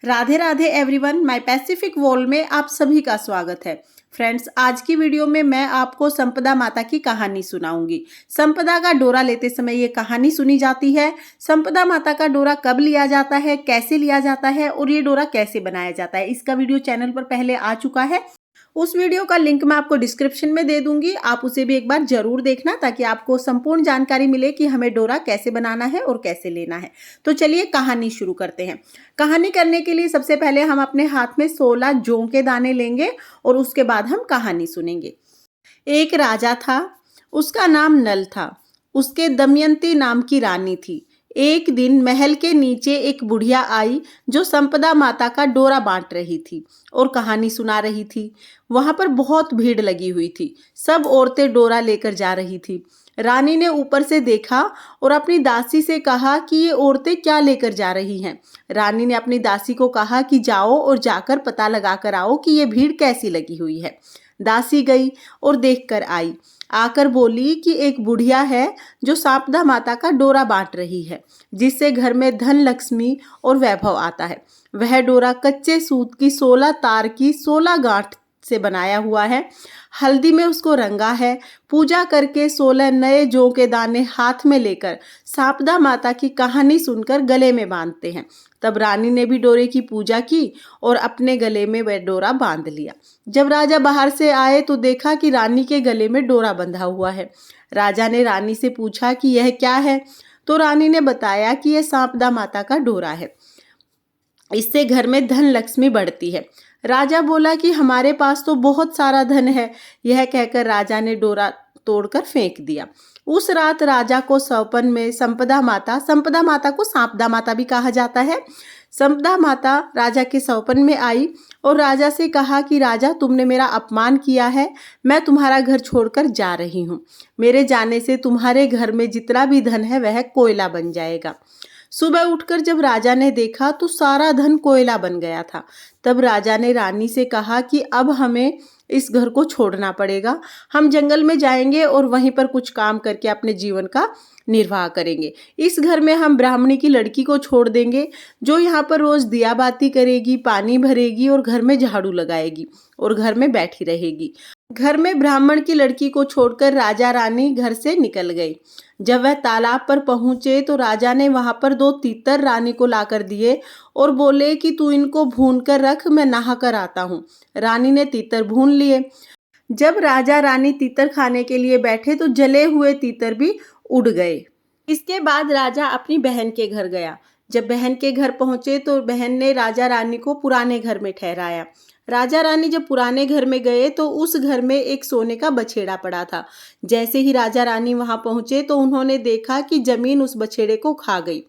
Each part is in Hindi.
Radhe Radhe everyone, my Pacific world में आप सभी का स्वागत है। फ्रेंड्स, आज की वीडियो में मैं आपको संपदा माता की कहानी सुनाऊंगी। संपदा का डोरा लेते समय ये कहानी सुनी जाती है। संपदा माता का डोरा कब लिया जाता है, कैसे लिया जाता है और ये डोरा कैसे बनाया जाता है, इसका वीडियो चैनल पर पहले आ चुका है। उस वीडियो का लिंक मैं आपको डिस्क्रिप्शन में दे दूंगी, आप उसे भी एक बार जरूर देखना ताकि आपको संपूर्ण जानकारी मिले कि हमें डोरा कैसे बनाना है और कैसे लेना है। तो चलिए कहानी शुरू करते हैं। कहानी करने के लिए सबसे पहले हम अपने हाथ में 16 जौ के दाने लेंगे और उसके बाद हम कहानी सुनेंगे। एक राजा था, उसका नाम नल था। उसके दमयंती नाम की रानी थी। एक दिन महल के नीचे एक बुढ़िया आई जो संपदा माता का डोरा बांट रही थी और कहानी सुना रही थी। वहां पर बहुत भीड़ लगी हुई थी। सब औरतें डोरा लेकर जा रही थी। रानी ने ऊपर से देखा और अपनी दासी से कहा कि ये औरतें क्या लेकर जा रही हैं। रानी ने अपनी दासी को कहा कि जाओ और जाकर पता लगा कर आओ कि ये भीड़ कैसी लगी हुई है। दासी गई और देखकर आई। आकर बोली कि एक बुढ़िया है जो संपदा माता का डोरा बांट रही है, जिससे घर में धन लक्ष्मी और वैभव आता है। वह डोरा कच्चे सूत की 16 तार की 16 गांठ से बनाया हुआ है। हल्दी में उसको रंगा है। पूजा करके 16 नए जौ के दाने हाथ में लेकर संपदा माता की कहानी सुनकर गले में बांधते हैं। तब रानी ने भी डोरे की पूजा की और अपने गले में वह डोरा बांध लिया। जब राजा बाहर से आए तो देखा कि रानी के गले में डोरा बंधा हुआ है। राजा ने रानी से पूछा कि यह क्या है, तो रानी ने बताया कि यह संपदा माता का डोरा है, इससे घर में धन लक्ष्मी बढ़ती है। राजा बोला कि हमारे पास तो बहुत सारा धन है। यह कहकर राजा ने डोरा तोड़कर फेंक दिया। उस रात राजा को सपन में संपदा माता को संपदा माता भी कहा जाता है, संपदा माता राजा के सपन में आई और राजा से कहा कि राजा, तुमने मेरा अपमान किया है, मैं तुम्हारा घर छोड़कर जा रही हूँ। मेरे जाने से तुम्हारे घर में जितना भी धन है वह कोयला बन जाएगा। सुबह उठकर जब राजा ने देखा तो सारा धन कोयला बन गया था। तब राजा ने रानी से कहा कि अब हमें इस घर को छोड़ना पड़ेगा। हम जंगल में जाएंगे और वहीं पर कुछ काम करके अपने जीवन का निर्वाह करेंगे। इस घर में हम ब्राह्मणी की लड़की को छोड़ देंगे जो यहाँ पर रोज दिया बाती करेगी, पानी भरेगी और घर में झाड़ू लगाएगी और घर में बैठी रहेगी। घर में ब्राह्मण की लड़की को छोड़कर राजा रानी घर से निकल गए। जब वह तालाब पर पहुंचे तो राजा ने वहां पर 2 तीतर रानी को लाकर दिए और बोले कि तू इनको भून कर रख, मैं नहा कर आता हूँ। रानी ने तीतर भून लिए। जब राजा रानी तीतर खाने के लिए बैठे तो जले हुए तीतर भी उड़ गए। इसके बाद राजा अपनी बहन के घर गया। जब बहन के घर पहुंचे तो बहन ने राजा रानी को पुराने घर में ठहराया। राजा रानी जब पुराने घर में गए तो उस घर में एक सोने का बछेड़ा पड़ा था। जैसे ही राजा रानी वहां पहुंचे तो उन्होंने देखा कि जमीन उस बछेड़े को खा गई।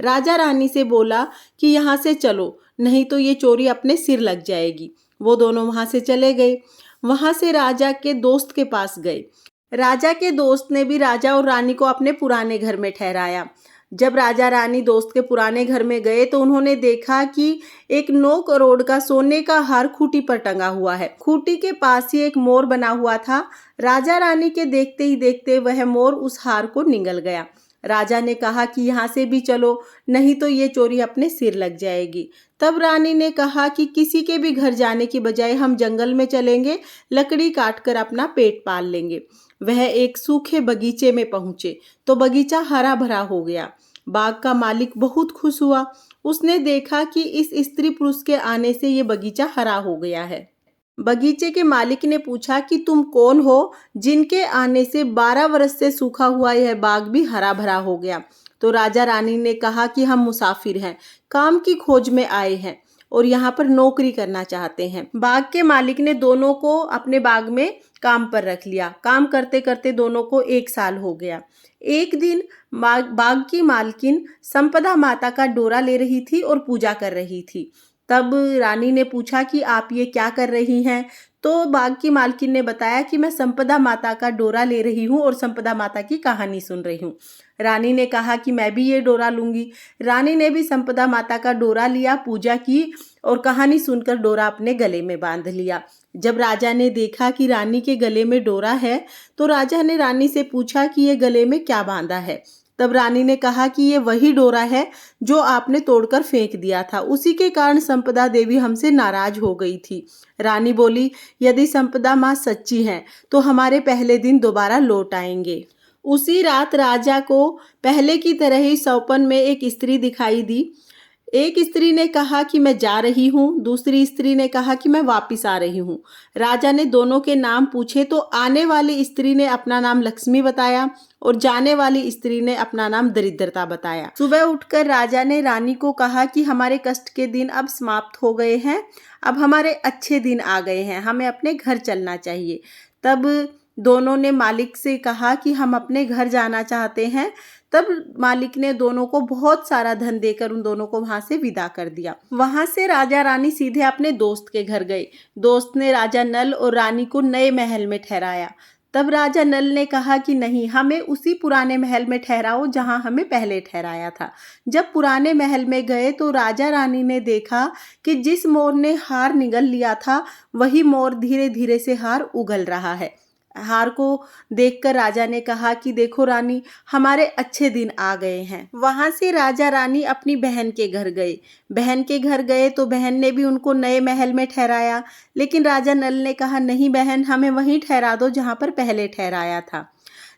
राजा रानी से बोला कि यहाँ से चलो, नहीं तो ये चोरी अपने सिर लग जाएगी। वो दोनों वहां से चले गए। वहां से राजा के दोस्त के पास गए। राजा के दोस्त ने भी राजा और रानी को अपने पुराने घर में ठहराया। जब राजा रानी दोस्त के पुराने घर में गए तो उन्होंने देखा कि एक 9 करोड़ का सोने का हार खूंटी पर टंगा हुआ है। खूंटी के पास ही एक मोर बना हुआ था। राजा रानी के देखते ही देखते वह मोर उस हार को निगल गया। राजा ने कहा कि यहाँ से भी चलो, नहीं तो ये चोरी अपने सिर लग जाएगी। तब रानी ने कहा कि किसी के भी घर जाने की बजाय हम जंगल में चलेंगे, लकड़ी काटकर अपना पेट पाल लेंगे। वह एक सूखे बगीचे में पहुंचे तो बगीचा हरा भरा हो गया। बाग का मालिक बहुत खुश हुआ। उसने देखा कि इस स्त्री पुरुष के आने से ये बगीचा हरा हो गया है। बगीचे के मालिक ने पूछा कि तुम कौन हो जिनके आने से 12 वर्ष से सूखा हुआ यह बाग भी हरा भरा हो गया। तो राजा रानी ने कहा कि हम मुसाफिर हैं, काम की खोज में आए हैं और यहाँ पर नौकरी करना चाहते हैं। बाग के मालिक ने दोनों को अपने बाग में काम पर रख लिया। काम करते करते दोनों को 1 साल हो गया। एक दिन बाग की मालकिन संपदा माता का डोरा ले रही थी और पूजा कर रही थी। तब रानी ने पूछा कि आप ये क्या कर रही हैं? तो बाग की मालकिन ने बताया कि मैं संपदा माता का डोरा ले रही हूँ और संपदा माता की कहानी सुन रही हूँ। रानी ने कहा कि मैं भी ये डोरा लूंगी। रानी ने भी संपदा माता का डोरा लिया, पूजा की और कहानी सुनकर डोरा अपने गले में बांध लिया। जब राजा ने देखा कि रानी के गले में डोरा है तो राजा ने रानी से पूछा कि ये गले में क्या बांधा है। तब रानी ने कहा कि ये वही डोरा है जो आपने तोड़कर फेंक दिया था, उसी के कारण संपदा देवी हमसे नाराज हो गई थी। रानी बोली, यदि संपदा माँ सच्ची हैं तो हमारे पहले दिन दोबारा लौट आएंगे। उसी रात राजा को पहले की तरह ही सौपन में एक स्त्री दिखाई दी। एक स्त्री ने कहा कि मैं जा रही हूँ, दूसरी स्त्री ने कहा कि मैं वापस आ रही हूँ। राजा ने दोनों के नाम पूछे तो आने वाली स्त्री ने अपना नाम लक्ष्मी बताया और जाने वाली स्त्री ने अपना नाम दरिद्रता बताया। सुबह उठकर राजा ने रानी को कहा कि हमारे कष्ट के दिन अब समाप्त हो गए हैं, अब हमारे अच्छे दिन आ गए हैं, हमें अपने घर चलना चाहिए। तब दोनों ने मालिक से कहा कि हम अपने घर जाना चाहते हैं। तब मालिक ने दोनों को बहुत सारा धन देकर उन दोनों को वहां से विदा कर दिया। वहां से राजा रानी सीधे अपने दोस्त के घर गए। दोस्त ने राजा नल और रानी को नए महल में ठहराया। तब राजा नल ने कहा कि नहीं, हमें उसी पुराने महल में ठहराओ जहां हमें पहले ठहराया था। जब पुराने महल में गए तो राजा रानी ने देखा कि जिस मोर ने हार निगल लिया था वही मोर धीरे धीरे से हार उगल रहा है। हार को देखकर राजा ने कहा कि देखो रानी, हमारे अच्छे दिन आ गए हैं। वहां से राजा रानी अपनी बहन के घर गए। बहन के घर गए तो बहन ने भी उनको नए महल में ठहराया, लेकिन राजा नल ने कहा नहीं बहन, हमें वहीं ठहरा दो जहां पर पहले ठहराया था।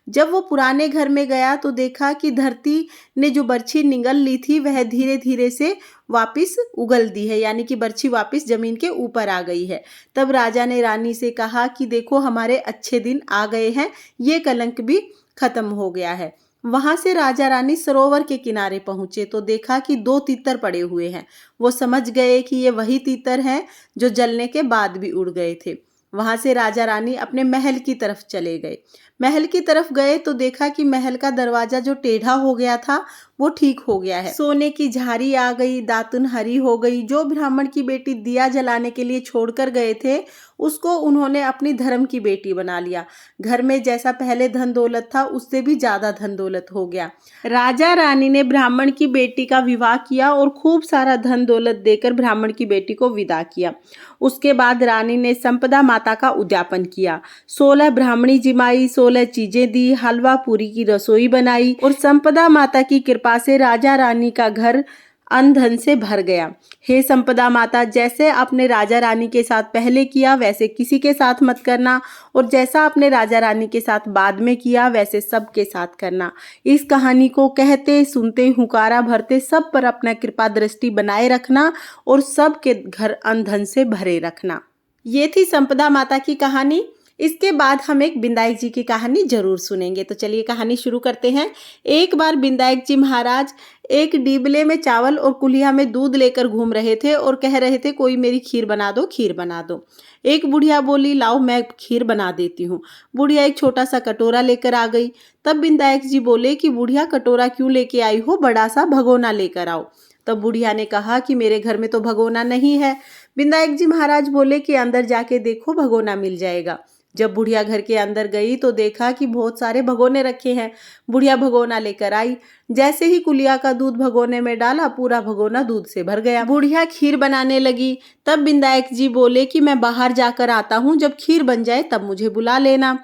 जब वो पुराने घर में गया तो देखा कि धरती ने जो बरछी निगल ली थी वह धीरे धीरे से वापस उगल दी है, यानी कि बरछी वापस जमीन के ऊपर आ गई है। तब राजा ने रानी से कहा कि देखो हमारे अच्छे दिन आ गए हैं, ये कलंक भी खत्म हो गया है। वहां से राजा रानी सरोवर के किनारे पहुंचे तो देखा कि 2 तीतर पड़े हुए हैं। वो समझ गए कि ये वही तीतर हैं जो जलने के बाद भी उड़ गए थे। वहां से राजा रानी अपने महल की तरफ चले गए। महल की तरफ गए तो देखा कि महल का दरवाजा जो टेढ़ा हो गया था वो ठीक हो गया है। सोने की झारी आ गई, दातुन हरी हो गई। जो ब्राह्मण की बेटी दिया जलाने के लिए छोड़कर गए थे उसको उन्होंने अपनी धर्म की बेटी बना लिया। घर में जैसा पहले धन दौलत था उससे भी ज्यादा धन दौलत हो गया। राजा रानी ने ब्राह्मण की बेटी का विवाह किया और खूब सारा धन दौलत देकर ब्राह्मण की बेटी को विदा किया। उसके बाद रानी ने संपदा माता का उद्यापन किया। 16 ब्राह्मणी जिमाई, 16 चीजें दी, हलवा पूरी की रसोई बनाई और संपदा माता की कृपा से राजा रानी का घर अन्न धन से भर गया। हे संपदा माता, जैसे आपने राजा रानी के साथ पहले किया वैसे किसी के साथ मत करना, और जैसा आपने राजा रानी के साथ बाद में किया वैसे सबके साथ करना। इस कहानी को कहते सुनते हुंकारा भरते सब पर अपना कृपा दृष्टि बनाए रखना और सबके घर अन्न धन से भरे रखना। ये थी संपदा माता की कहानी। इसके बाद हम एक बिंदायक जी की कहानी जरूर सुनेंगे। तो चलिए कहानी शुरू करते हैं। एक बार बिंदायक जी महाराज एक डीबले में चावल और कुलिया में दूध लेकर घूम रहे थे और कह रहे थे कोई मेरी खीर बना दो, खीर बना दो। एक बुढ़िया बोली लाओ मैं खीर बना देती हूँ। बुढ़िया एक छोटा सा कटोरा लेकर आ गई। तब बिंदायक जी बोले कि बुढ़िया कटोरा क्यों लेके आई हो, बड़ा सा भगोना लेकर आओ। तब बुढ़िया ने कहा कि मेरे घर में तो भगोना नहीं है। बिंदायक जी महाराज बोले कि अंदर जाके देखो, भगोना मिल जाएगा। जब बुढ़िया घर के अंदर गई तो देखा कि बहुत सारे भगोने रखे हैं। बुढ़िया भगोना लेकर आई। जैसे ही कुलिया का दूध भगोने में डाला, पूरा भगोना दूध से भर गया। बुढ़िया खीर बनाने लगी। तब बिंदायक जी बोले कि मैं बाहर जाकर आता हूँ, जब खीर बन जाए तब मुझे बुला लेना।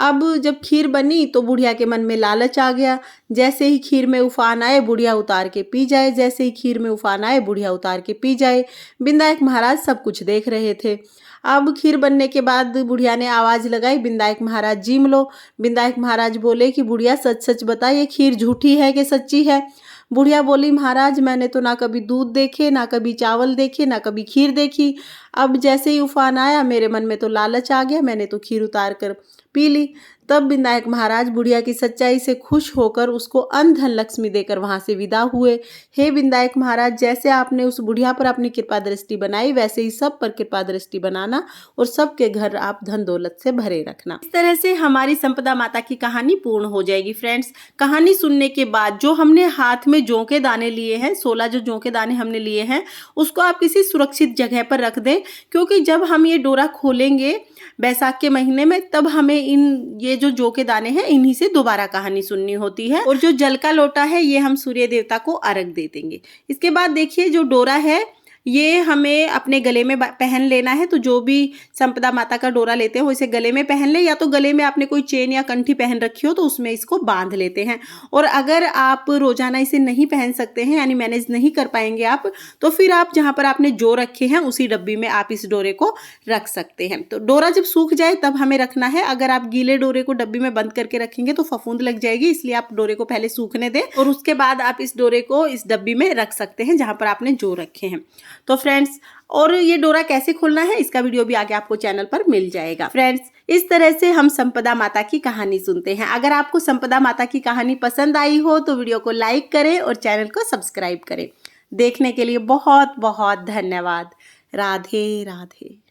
अब जब खीर बनी तो बुढ़िया के मन में लालच आ गया। जैसे ही खीर में उफान आए बुढ़िया उतार के पी जाए, जैसे ही खीर में उफान आए बुढ़िया उतार के पी जाए। बिंदायक महाराज सब कुछ देख रहे थे। अब खीर बनने के बाद बुढ़िया ने आवाज लगाई, बिंदायक महाराज जीम लो। बिंदायक महाराज बोले कि बुढ़िया सच सच बता, ये खीर झूठी है कि सच्ची है। बुढ़िया बोली महाराज मैंने तो ना कभी दूध देखे, ना कभी चावल देखे, ना कभी खीर देखी। अब जैसे ही उफान आया मेरे मन में तो लालच आ गया, मैंने तो खीर उतार कर पी ली। तब बिंदायक महाराज बुढ़िया की सच्चाई से खुश होकर उसको अन्न धन लक्ष्मी देकर वहां से विदा हुए। हे बिंदायक महाराज, जैसे आपने उस बुढ़िया पर अपनी कृपा दृष्टि बनाई वैसे ही सब पर कृपा दृष्टि बनाना और सबके घर आप धन दौलत से भरे रखना। इस तरह से हमारी संपदा माता की कहानी पूर्ण हो जाएगी। फ्रेंड्स, कहानी सुनने के बाद जो हमने हाथ में जौ के दाने लिए हैं, 16 जो जौ के दाने हमने लिए हैं, उसको आप किसी सुरक्षित जगह पर रख दें, क्योंकि जब हम ये डोरा खोलेंगे बैसाख के महीने में तब हमें ये जो जौ के दाने हैं इन्हीं से दोबारा कहानी सुननी होती है। और जो जल का लोटा है ये हम सूर्य देवता को अर्घ दे देंगे। इसके बाद देखिए जो डोरा है ये हमें अपने गले में पहन लेना है। तो जो भी संपदा माता का डोरा लेते हैं वो इसे गले में पहन ले, या तो गले में आपने कोई चेन या कंठी पहन रखी हो तो उसमें इसको बांध लेते हैं। और अगर आप रोजाना इसे नहीं पहन सकते हैं, यानी मैनेज नहीं कर पाएंगे आप, तो फिर आप जहां पर आपने जो रखे हैं उसी डब्बी में आप इस डोरे को रख सकते हैं। तो डोरा जब सूख जाए तब हमें रखना है। अगर आप गीले डोरे को डब्बी में बंद करके रखेंगे तो फफूंद लग जाएगी, इसलिए आप डोरे को पहले सूखने दें और उसके बाद आप इस डोरे को इस डब्बी में रख सकते हैं जहां पर आपने जो रखे हैं। तो फ्रेंड्स, और ये डोरा कैसे खोलना है इसका वीडियो भी आगे आपको चैनल पर मिल जाएगा। फ्रेंड्स, इस तरह से हम संपदा माता की कहानी सुनते हैं। अगर आपको संपदा माता की कहानी पसंद आई हो तो वीडियो को लाइक करें और चैनल को सब्सक्राइब करें। देखने के लिए बहुत बहुत धन्यवाद। राधे राधे।